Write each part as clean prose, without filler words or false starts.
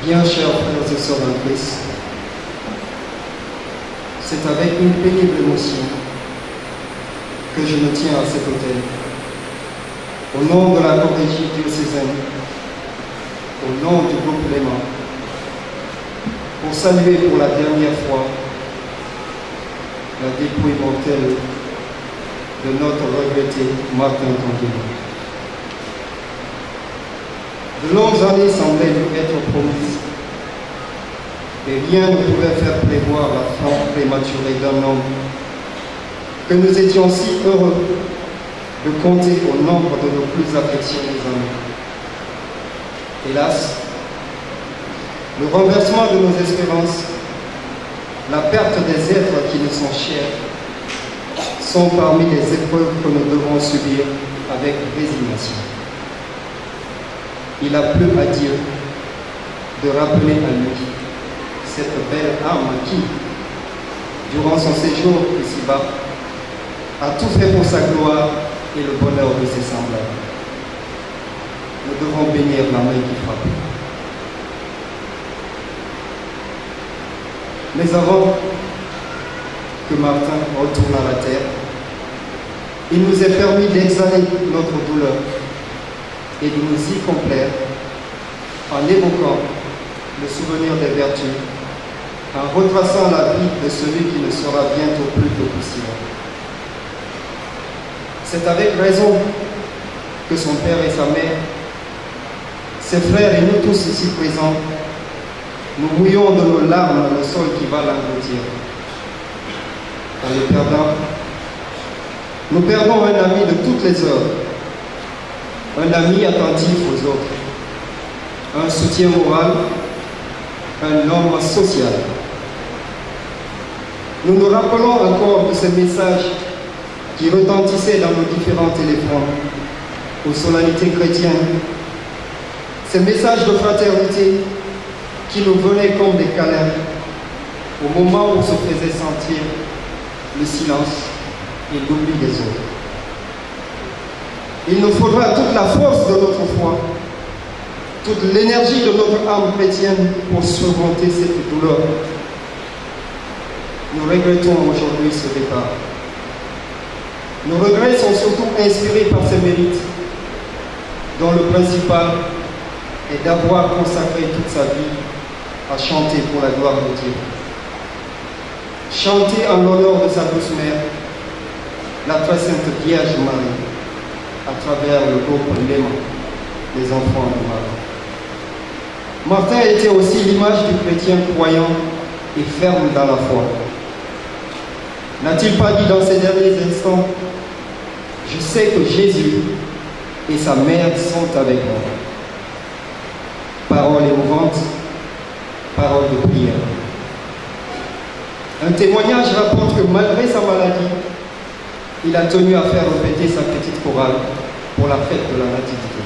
Bien chers frères et sœurs en Christ, c'est avec une pénible émotion que je me tiens à cet autel. Au nom de la Chorégie diocésaine, au nom du groupe Léman, pour saluer pour la dernière fois la dépouille mortelle de notre regretté Martin Tanguy. De longues années semblaient nous être promises, et rien ne pouvait faire prévoir la fin prématurée d'un homme que nous étions si heureux de compter au nombre de nos plus affectionnés amis. Hélas, le renversement de nos espérances, la perte des êtres qui nous sont chers, sont parmi les épreuves que nous devons subir avec résignation. Il a plu à Dieu de rappeler à lui cette belle âme qui, durant son séjour ici-bas, a tout fait pour sa gloire et le bonheur de ses semblables. Nous devons bénir la main qui frappe. Mais avant que Martin retourne à la terre, il nous est permis d'exhaler notre douleur et de nous y complaire en évoquant le souvenir des vertus, en retraçant la vie de celui qui ne sera bientôt plus que poussière. C'est avec raison que son père et sa mère, ses frères et nous tous ici présents, nous mouillons de nos larmes le sol qui va l'engloutir. En le perdant, nous perdons un ami de toutes les heures, un ami attentif aux autres, un soutien moral, un homme social. Nous nous rappelons encore de ces messages qui retentissaient dans nos différents téléphones, aux solennités chrétiennes, ces messages de fraternité qui nous venaient comme des câlins au moment où se faisait sentir le silence et l'oubli des autres. Il nous faudra toute la force de notre foi, toute l'énergie de notre âme chrétienne pour surmonter cette douleur. Nous regrettons aujourd'hui ce départ. Nos regrets sont surtout inspirés par ses mérites, dont le principal est d'avoir consacré toute sa vie à chanter pour la gloire de Dieu. Chanter en l'honneur de sa douce mère, la très sainte Vierge Marie, à travers le groupe Léman, les enfants de Marie. Martin était aussi l'image du chrétien croyant et ferme dans la foi. N'a-t-il pas dit dans ces derniers instants, « Je sais que Jésus et sa mère sont avec moi ». Parole émouvante, parole de prière. Un témoignage rapporte que malgré sa maladie, il a tenu à faire répéter sa petite chorale pour la fête de la Nativité.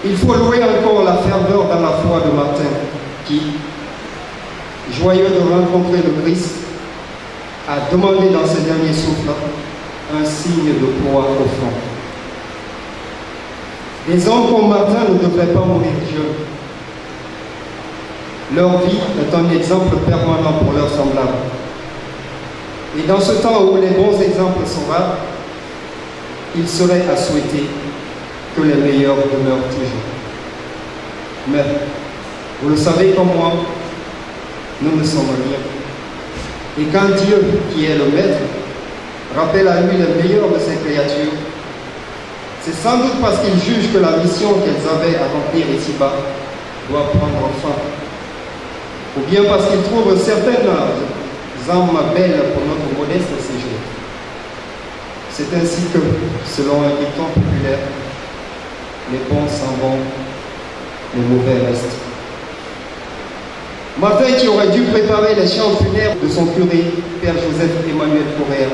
Il faut louer encore la ferveur dans la foi de Martin qui, joyeux de rencontrer le Christ, a demandé dans ses derniers souffles un signe de croix au front. Les hommes comme Martin ne devraient pas mourir jeunes. Leur vie est un exemple permanent pour leurs semblables. Et dans ce temps où les bons exemples sont rares, il serait à souhaiter que les meilleurs demeurent toujours. Mais, vous le savez comme moi, nous ne sommes rien. Et quand Dieu, qui est le Maître, rappelle à lui les meilleurs de ses créatures, c'est sans doute parce qu'il juge que la mission qu'elles avaient à remplir ici-bas doit prendre fin. Ou bien parce qu'il trouve certaines âmes belles pour notre modeste séjour. C'est ainsi que, selon un dicton populaire, les bons s'en vont, les mauvais restent. Martin, qui aurait dû préparer les chants funèbres de son curé, Père Joseph Emmanuel Correa,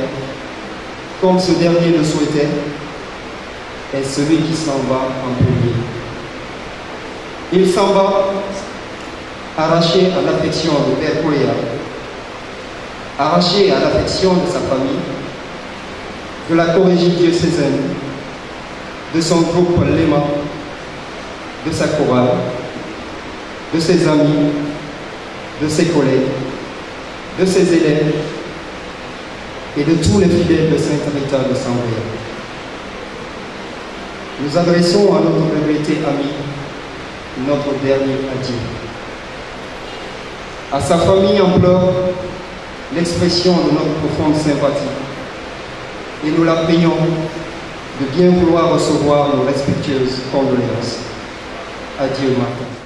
comme ce dernier le souhaitait, est celui qui s'en va en premier. Il s'en va arraché à l'affection de Père Correa, arraché à l'affection de sa famille, de la Chorégie diocésaine, de son groupe Léman, de sa chorale, de ses amis, de ses collègues, de ses élèves et de tous les fidèles de Sainte-Rita de Saint-Brieuc. Nous adressons à notre regretté ami notre dernier adieu. À sa famille implore l'expression de notre profonde sympathie et nous la prions de bien vouloir recevoir nos respectueuses condoléances. Adieu, Martin.